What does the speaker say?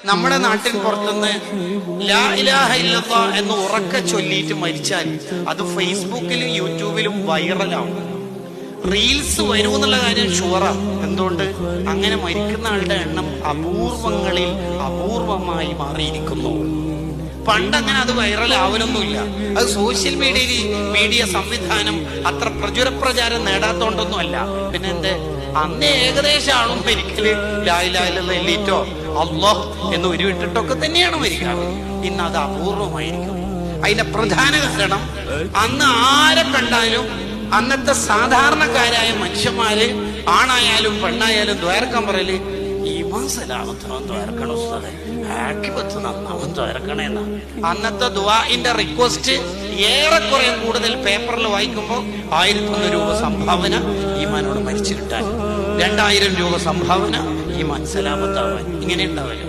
നമ്മുടെ നാട്ടിൻ പുറത്തുനിന്ന് ലാ ഇലാഹ ഇല്ലല്ലാഹ് എന്ന് ഉറക്കെ ചൊല്ലിയിട്ട് മരിച്ചാൽ അത് ഫേസ്ബുക്കിലും യൂട്യൂബിലും വൈറലാവും, റീൽസ് വരും എന്നുള്ള കാര്യം ഷുവറാ. എന്തുകൊണ്ട്? അങ്ങനെ മരിക്കുന്ന ആളുടെ എണ്ണം അപൂർവങ്ങളിൽ അപൂർവമായി മാറിയിരിക്കുന്നു. പണ്ടങ്ങനെ അത് വൈറലാവലൊന്നുമില്ല. അത് സോഷ്യൽ മീഡിയ സംവിധാനം അത്ര പ്രചാരം നേടാത്തോണ്ടൊന്നുമല്ല. പിന്നെ എന്തേ, അന്ന് ഏകദേശം ആളും മരിക്കല് ലാ ഇലാഹ ഇല്ലല്ലാഹ് എല്ലീറ്റോ അല്ലാഹ് എന്ന് ഉരുവിട്ടിട്ടൊക്കെ തന്നെയാണ് മരിക്കാറ്. ഇന്ന് അത് അപൂർവമായിരിക്കും. അതിന്റെ പ്രധാന കാരണം അന്ന് ആരെ കണ്ടാലും അന്നത്തെ സാധാരണക്കാരായ മനുഷ്യന്മാര് ആണായാലും പെണ്ണായാലും ദ്വാരക്കാൻ പറയല് ഈമാൻ സലാമത്തവൻ ദ്വാരക്കണം ഉസ്താദേ, ആഖിബത്ത് നന്നാവൻ ദ്വാരക്കണേന്ന. അന്നത്തെ ദുആഇന്റെ റിക്വസ്റ്റ് ഏറെക്കുറെ കൂടുതൽ പേപ്പറിൽ വായിക്കുമ്പോൾ 1001 രൂപ സംഭാവന ഈമാനോട് മരിച്ചു കിട്ടാൻ, 2000 രൂപ സംഭാവന ഈമാൻ സലാമത്താവാൻ, ഇങ്ങനെ ഉണ്ടാവല്ലോ.